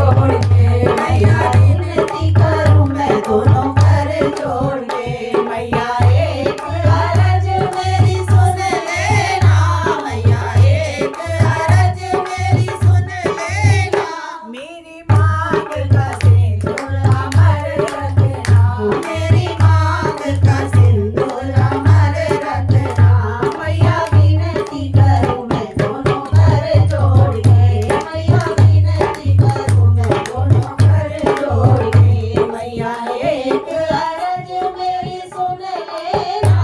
जोड़ के मैया विनती करूं मैं दोनों कर जोड़ के मैया एक अरज मेरी सुन लेना मैया एक अरज मेरी सुन लेना मेरी मांग का सिंदूर अमर रखना मेरी मांग का सिंदूर अमर रखना मैया विनती करूं मैं दोनों कर जोड़ के मैया विनती करूं मैं दोनों कर जोड़ के मैया एक अरज मेरी सुन लेना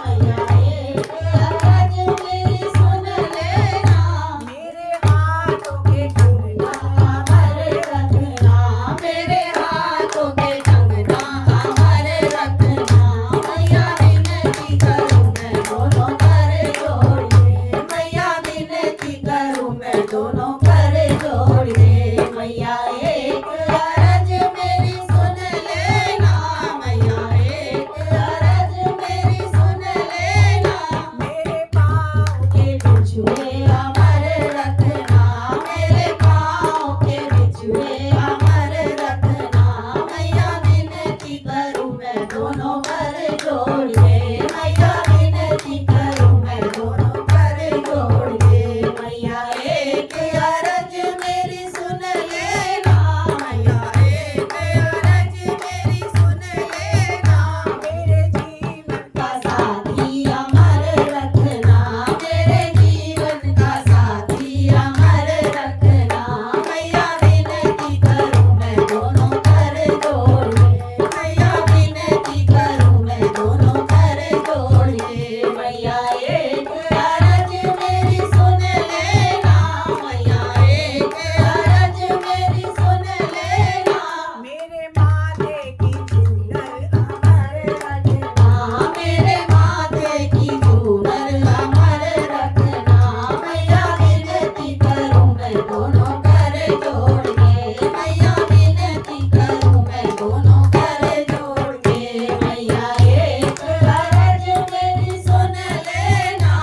मैया एक अरज मेरी सुन लेना मेरे हाथों के कंगना अमर रखना मेरे हाथों के कंगना अमर रखना मैया विनती करूं मैं दोनों कर जोड़ के मैया विनती करूं मैं दोनों कर जोड़ के मैया एक अरज मेरी सुन लेना मैया एक अरज मेरी सुन लेना मेरे पाँव के बिछुए अमर रखना मेरे पाँव के बिछुए अमर रखना मैया विनती करूं मैं दोनों कर जोड़ के मैया विनती करूं मैं दोनों कर जोड़ के मैया एक अरज मेरी सुन लेना मैया एक अरज मेरी सुन लेना मेरे जीवन का साथी अमर रखना मेरे जीवन का साथी अमर रखना मैया विनती करूं मैं दोनों कर जोड़ के मैया विनती करूं मैं दोनों कर जोड़ के मैया एक अरज मेरी सुन लेना मैया एक अरज मेरी सुन लेना मेरे माथे की झूलर अमर रखना मेरे माथे की झूलर अमर रखना मैया विनती करूं मैं दोनों कर जोड़ के मैया विनती करूं मैं दोनों कर जोड़ के मैया एक अरज मेरी सुन लेना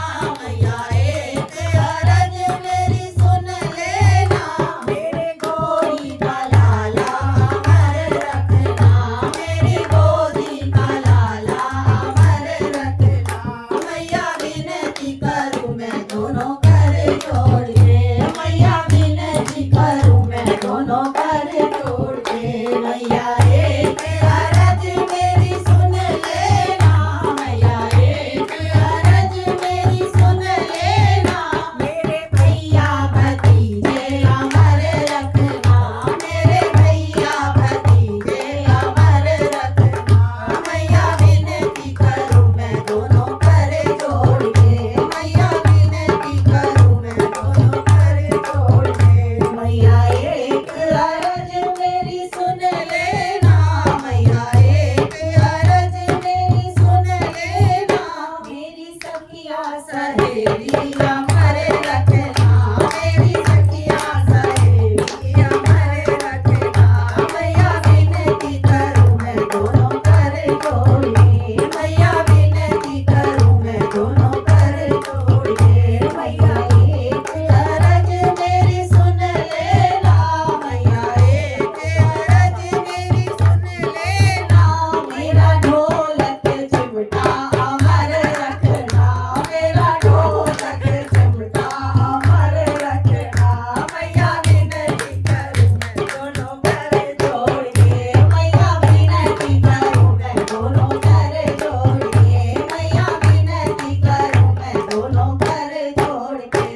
मैया एक अरज मेरी सुन लेना मेरे गोदी का लाला अमर रखना मेरी गोदी का लाला अमर रखना मैया विनती करूं मैं दोनों कर जोड़ के मैया विनती करूं मैं दोनों कर जोड़ के मैया एक अरज मेरी सुन लेना मैया एक अरज मेरी सुन लेना मेरे भैया भतीजे अमर रखना मेरे भैया भतीजे अमर रखना मैया विनती करूं मैं दोनों कर जोड़ के मैया विनती करूं मैं दोनों कर जोड़ के मैया एक अरज मेरी सुन लेना मैया एक अरज मेरी सुन लेना मेरी सखिया सहेली अमर रखना मेरी सखिया सहेली अमर रखना मैया विनती करूं मैं दोनों कर जोड़ के मैया विनती करूं मैं दोनों कर जोड़ के मैया एक अरज मेरी सुन लेना मैया एक अरज मेरी सुन लेना मेरा ढोलक चिमटा अमर रखना मेरा ढोलक चिमटा अमर रखना मैया विनती करूं मैं दोनों कर जोड़ के मैया विनती करूं मैं दोनों कर जोड़ के मैया विनती करूं मैं दोनों कर जोड़ के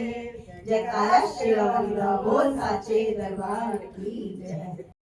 जयकारा श्री राम बोल साचे दरबार की जय।